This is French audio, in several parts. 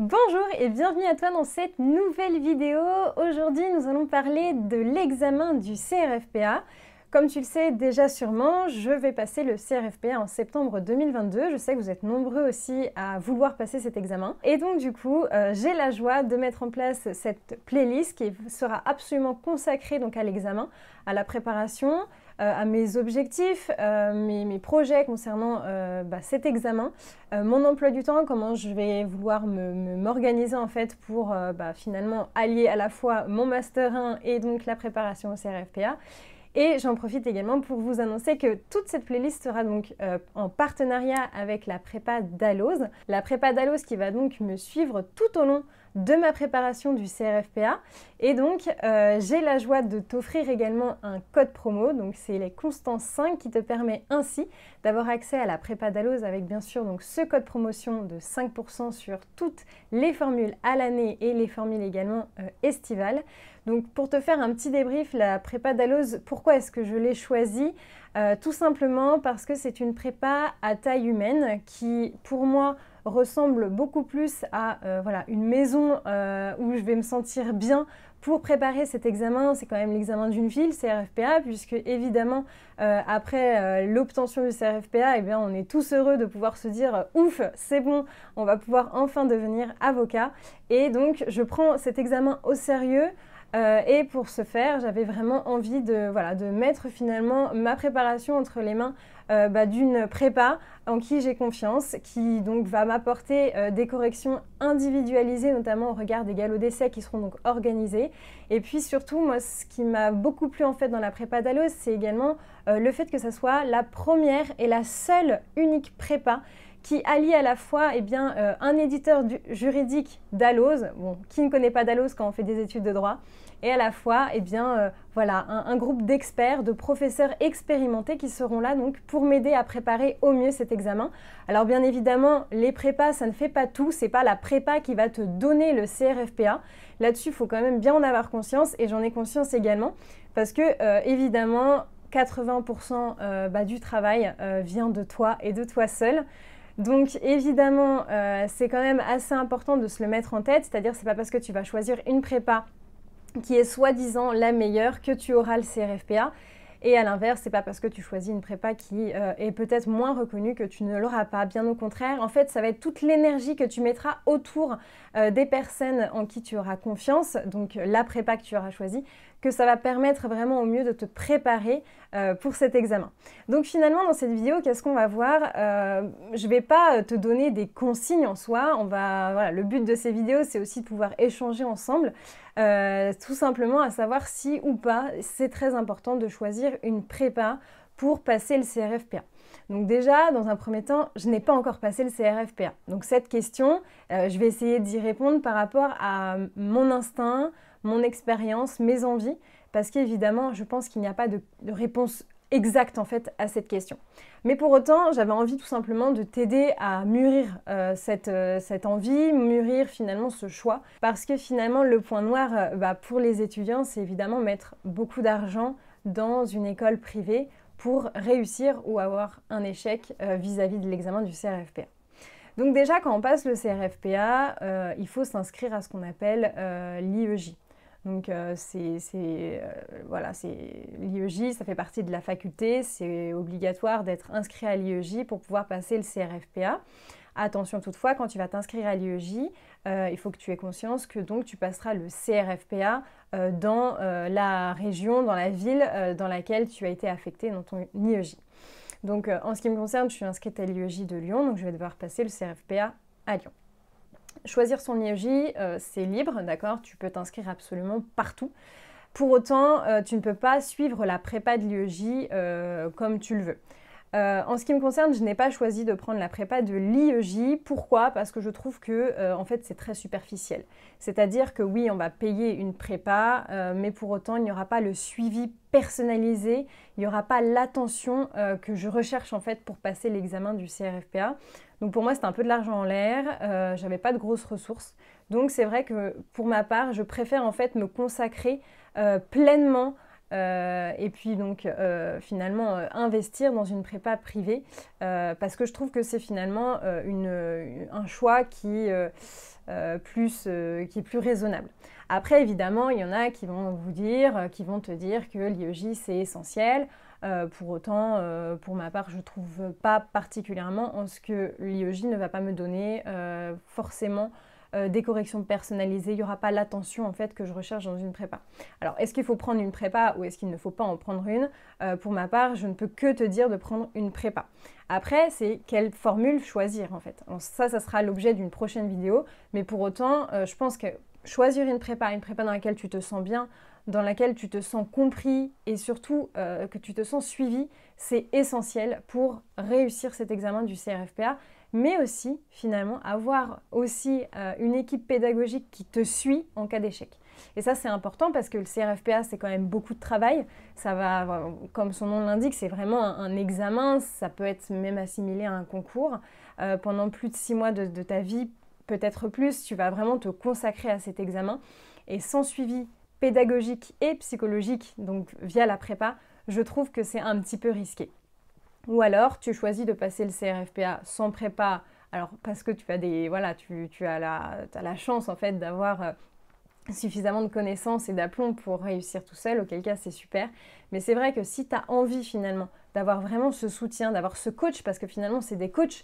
Bonjour et bienvenue à toi dans cette nouvelle vidéo. Aujourd'hui, nous allons parler de l'examen du CRFPA. Comme tu le sais déjà sûrement, je vais passer le CRFPA en septembre 2022. Je sais que vous êtes nombreux aussi à vouloir passer cet examen. Et donc du coup, j'ai la joie de mettre en place cette playlist qui sera absolument consacrée donc à l'examen, à la préparation, à mes objectifs, mes projets concernant cet examen, mon emploi du temps, comment je vais vouloir m'organiser en fait pour finalement allier à la fois mon Master 1 et donc la préparation au CRFPA. Et j'en profite également pour vous annoncer que toute cette playlist sera donc en partenariat avec la prépa Dalloz. La prépa Dalloz qui va donc me suivre tout au long de ma préparation du CRFPA. Et donc, j'ai la joie de t'offrir également un code promo. Donc, c'est les Constance 5 qui te permet ainsi d'avoir accès à la prépa Dalloz avec bien sûr donc, ce code promotion de 5% sur toutes les formules à l'année et les formules également estivales. Donc, pour te faire un petit débrief, la prépa Dalloz, pourquoi est-ce que je l'ai choisie ? Tout simplement parce que c'est une prépa à taille humaine qui, pour moi, ressemble beaucoup plus à une maison où je vais me sentir bien pour préparer cet examen. C'est quand même l'examen d'une ville, CRFPA, puisque évidemment, après l'obtention du CRFPA, eh bien, on est tous heureux de pouvoir se dire « Ouf, c'est bon, on va pouvoir enfin devenir avocat ». Et donc, je prends cet examen au sérieux. Et pour ce faire, j'avais vraiment envie de mettre finalement ma préparation entre les mains d'une prépa en qui j'ai confiance, qui donc va m'apporter des corrections individualisées, notamment au regard des galops d'essai qui seront donc organisés. Et puis surtout, moi, ce qui m'a beaucoup plu en fait dans la prépa Dalloz, c'est également le fait que ça soit la première et la seule unique prépa qui allie à la fois un éditeur juridique Dalloz, qui ne connaît pas Dalloz quand on fait des études de droit, et à la fois un groupe d'experts, de professeurs expérimentés qui seront là donc pour m'aider à préparer au mieux cet examen. Alors bien évidemment, les prépas, ça ne fait pas tout, c'est pas la prépa qui va te donner le CRFPA. Là-dessus, il faut quand même bien en avoir conscience, et j'en ai conscience également, parce que évidemment, 80% du travail vient de toi et de toi seul. Donc évidemment, c'est quand même assez important de se le mettre en tête, c'est-à-dire c'est pas parce que tu vas choisir une prépa qui est soi-disant la meilleure que tu auras le CRFPA. Et à l'inverse, c'est pas parce que tu choisis une prépa qui est peut-être moins reconnue que tu ne l'auras pas. Bien au contraire, en fait, ça va être toute l'énergie que tu mettras autour des personnes en qui tu auras confiance, donc la prépa que tu auras choisie, que ça va permettre vraiment au mieux de te préparer pour cet examen. Donc finalement, dans cette vidéo, qu'est-ce qu'on va voir ? Je vais pas te donner des consignes en soi. Le but de ces vidéos, c'est aussi de pouvoir échanger ensemble, tout simplement à savoir si ou pas c'est très important de choisir une prépa pour passer le CRFPA. Donc déjà, dans un premier temps, je n'ai pas encore passé le CRFPA. Donc cette question, je vais essayer d'y répondre par rapport à mon instinct, mon expérience, mes envies, parce qu'évidemment, je pense qu'il n'y a pas de réponse exacte en fait à cette question. Mais pour autant, j'avais envie tout simplement de t'aider à mûrir cette envie, mûrir finalement ce choix, parce que finalement, le point noir pour les étudiants, c'est évidemment mettre beaucoup d'argent dans une école privée pour réussir ou avoir un échec vis-à-vis de l'examen du CRFPA. Donc déjà, quand on passe le CRFPA, il faut s'inscrire à ce qu'on appelle l'IEJ. Donc l'IEJ, ça fait partie de la faculté, c'est obligatoire d'être inscrit à l'IEJ pour pouvoir passer le CRFPA. Attention toutefois, quand tu vas t'inscrire à l'IEJ, il faut que tu aies conscience que donc tu passeras le CRFPA dans la région, dans la ville dans laquelle tu as été affecté dans ton IEJ. Donc en ce qui me concerne, je suis inscrite à l'IEJ de Lyon, donc je vais devoir passer le CRFPA à Lyon. Choisir son IEJ, c'est libre, d'accord ? Tu peux t'inscrire absolument partout. Pour autant, tu ne peux pas suivre la prépa de l'IEJ comme tu le veux. En ce qui me concerne, je n'ai pas choisi de prendre la prépa de l'IEJ. Pourquoi ? Parce que je trouve que en fait, c'est très superficiel. C'est-à-dire que oui, on va payer une prépa, mais pour autant, il n'y aura pas le suivi personnalisé, il n'y aura pas l'attention que je recherche en fait pour passer l'examen du CRFPA. Donc pour moi, c'était un peu de l'argent en l'air, j'avais pas de grosses ressources. Donc c'est vrai que pour ma part, je préfère en fait me consacrer pleinement et puis donc finalement investir dans une prépa privée parce que je trouve que c'est finalement un choix qui qui est plus raisonnable. Après, évidemment, il y en a qui vont qui vont te dire que l'IEJ c'est essentiel. Pour autant, pour ma part, je ne trouve pas particulièrement en ce que l'IEJ ne va pas me donner forcément des corrections personnalisées, il n'y aura pas l'attention en fait que je recherche dans une prépa. Alors, est-ce qu'il faut prendre une prépa ou est-ce qu'il ne faut pas en prendre une? Pour ma part, je ne peux que te dire de prendre une prépa. Après, c'est quelle formule choisir en fait. Donc, ça sera l'objet d'une prochaine vidéo, mais pour autant, je pense que choisir une prépa dans laquelle tu te sens bien, dans laquelle tu te sens compris et surtout que tu te sens suivi, c'est essentiel pour réussir cet examen du CRFPA, mais aussi finalement avoir aussi une équipe pédagogique qui te suit en cas d'échec. Et ça c'est important parce que le CRFPA c'est quand même beaucoup de travail, ça va, comme son nom l'indique, c'est vraiment un examen, ça peut être même assimilé à un concours. Pendant plus de 6 mois de ta vie, peut-être plus, tu vas vraiment te consacrer à cet examen et sans suivi pédagogique et psychologique, donc via la prépa, je trouve que c'est un petit peu risqué. Ou alors, tu choisis de passer le CRFPA sans prépa, alors parce que tu as tu as la chance en fait d'avoir suffisamment de connaissances et d'aplomb pour réussir tout seul, auquel cas c'est super. Mais c'est vrai que si tu as envie finalement d'avoir vraiment ce soutien, d'avoir ce coach, parce que finalement c'est des coachs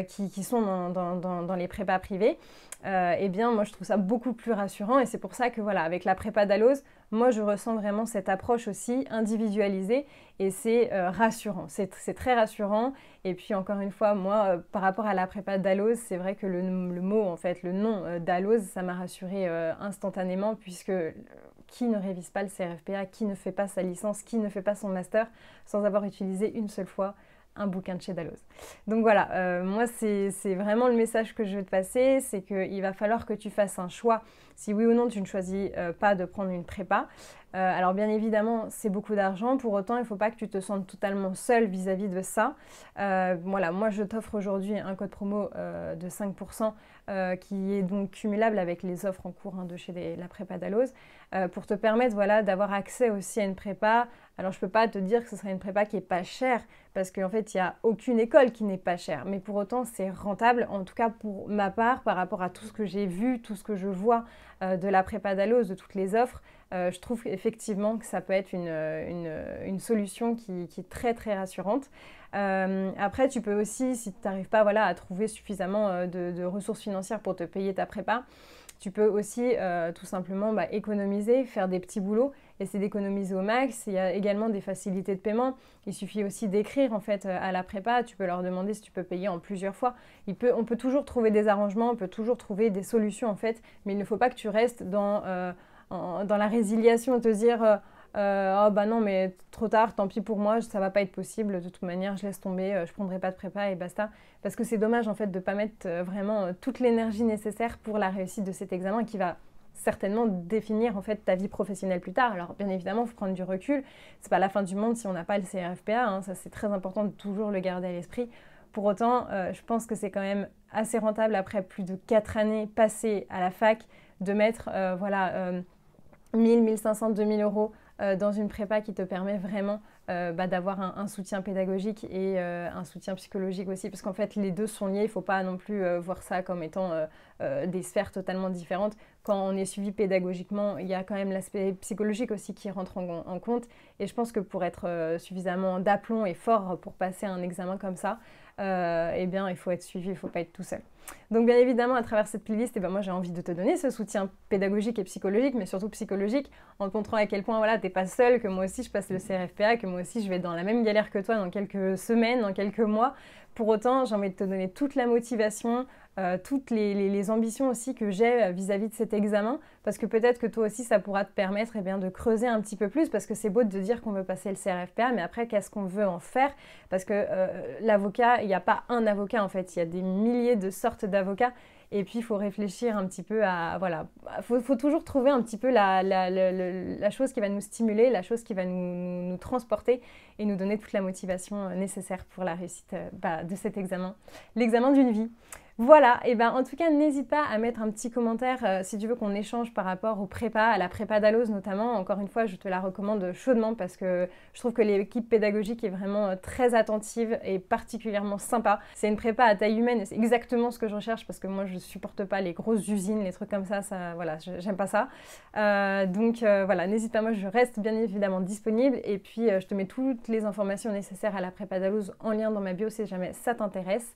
qui sont dans les prépas privées, eh bien moi je trouve ça beaucoup plus rassurant et c'est pour ça que voilà, avec la prépa Dalloz, moi je ressens vraiment cette approche aussi individualisée et c'est rassurant, c'est très rassurant. Et puis encore une fois, moi par rapport à la prépa Dalloz, c'est vrai que le mot en fait, le nom Dalloz, ça m'a rassurée instantanément puisque qui ne révise pas le CRFPA, qui ne fait pas sa licence, qui ne fait pas son master sans avoir utilisé une seule fois un bouquin de chez Dalloz. Donc voilà, moi c'est vraiment le message que je veux te passer, c'est qu'il va falloir que tu fasses un choix, si oui ou non tu ne choisis pas de prendre une prépa. Alors bien évidemment c'est beaucoup d'argent, pour autant il ne faut pas que tu te sentes totalement seul vis-à-vis de ça. Voilà, moi je t'offre aujourd'hui un code promo de 5% qui est donc cumulable avec les offres en cours de chez la prépa Dalloz pour te permettre voilà, d'avoir accès aussi à une prépa. Alors je ne peux pas te dire que ce serait une prépa qui n'est pas chère parce qu'en fait il n'y a aucune école qui n'est pas chère, mais pour autant c'est rentable, en tout cas pour ma part par rapport à tout ce que j'ai vu, tout ce que je vois de la prépa Dalloz, de toutes les offres. Je trouve effectivement que ça peut être une solution qui est très très rassurante. Après tu peux aussi, si tu n'arrives pas voilà, à trouver suffisamment de ressources financières pour te payer ta prépa, tu peux aussi tout simplement économiser, faire des petits boulots, essayer d'économiser au max. Il y a également des facilités de paiement. Il suffit aussi d'écrire en fait à la prépa. Tu peux leur demander si tu peux payer en plusieurs fois. On peut toujours trouver des arrangements, on peut toujours trouver des solutions en fait, mais il ne faut pas que tu restes dans la résiliation, te dire oh bah non mais trop tard, tant pis pour moi, ça va pas être possible, de toute manière je laisse tomber, je prendrai pas de prépa et basta. Parce que c'est dommage en fait de pas mettre vraiment toute l'énergie nécessaire pour la réussite de cet examen qui va certainement définir en fait ta vie professionnelle plus tard. Alors bien évidemment, il faut prendre du recul, c'est pas la fin du monde si on n'a pas le CRFPA, ça c'est très important de toujours le garder à l'esprit. Pour autant, je pense que c'est quand même assez rentable après plus de 4 années passées à la fac de mettre 1000, 1500, 2000 euros dans une prépa qui te permet vraiment d'avoir un soutien pédagogique et un soutien psychologique aussi, parce qu'en fait les deux sont liés, il ne faut pas non plus voir ça comme étant des sphères totalement différentes. Quand on est suivi pédagogiquement, il y a quand même l'aspect psychologique aussi qui rentre en compte, et je pense que pour être suffisamment d'aplomb et fort pour passer un examen comme ça, eh bien il faut être suivi, il ne faut pas être tout seul. Donc bien évidemment à travers cette playlist, moi j'ai envie de te donner ce soutien pédagogique et psychologique, mais surtout psychologique, en te montrant à quel point voilà, t'es pas seul, que moi aussi je passe le CRFPA, que moi aussi je vais être dans la même galère que toi dans quelques semaines, dans quelques mois. Pour autant, j'ai envie de te donner toute la motivation, toutes les ambitions aussi que j'ai vis-à-vis de cet examen, parce que peut-être que toi aussi ça pourra te permettre de creuser un petit peu plus, parce que c'est beau de dire qu'on veut passer le CRFPA, mais après qu'est-ce qu'on veut en faire? Parce que l'avocat, il n'y a pas un avocat en fait, il y a des milliers de sortes d'avocats, et puis il faut réfléchir un petit peu à, voilà, faut toujours trouver un petit peu la chose qui va nous stimuler, la chose qui va nous transporter et nous donner toute la motivation nécessaire pour la réussite de cet examen, l'examen d'une vie. Voilà, et ben en tout cas, n'hésite pas à mettre un petit commentaire si tu veux qu'on échange par rapport aux prépas, à la prépa d'Alloz notamment. Encore une fois, je te la recommande chaudement parce que je trouve que l'équipe pédagogique est vraiment très attentive et particulièrement sympa. C'est une prépa à taille humaine et c'est exactement ce que je recherche parce que moi je supporte pas les grosses usines, les trucs comme ça voilà, j'aime pas ça. Donc voilà, n'hésite pas, moi je reste bien évidemment disponible et puis je te mets toutes les informations nécessaires à la prépa d'Alloz en lien dans ma bio si jamais ça t'intéresse.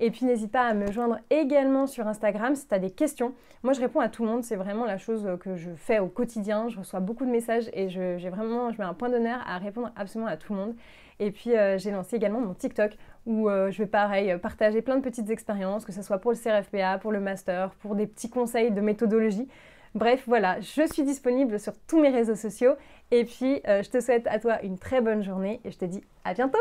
Et puis n'hésite pas à me joindre également sur Instagram si tu as des questions. Moi je réponds à tout le monde, c'est vraiment la chose que je fais au quotidien. Je reçois beaucoup de messages et je mets un point d'honneur à répondre absolument à tout le monde. Et puis j'ai lancé également mon TikTok où je vais pareil partager plein de petites expériences, que ce soit pour le CRFPA, pour le master, pour des petits conseils de méthodologie. Bref, voilà, je suis disponible sur tous mes réseaux sociaux. Et puis je te souhaite à toi une très bonne journée et je te dis à bientôt!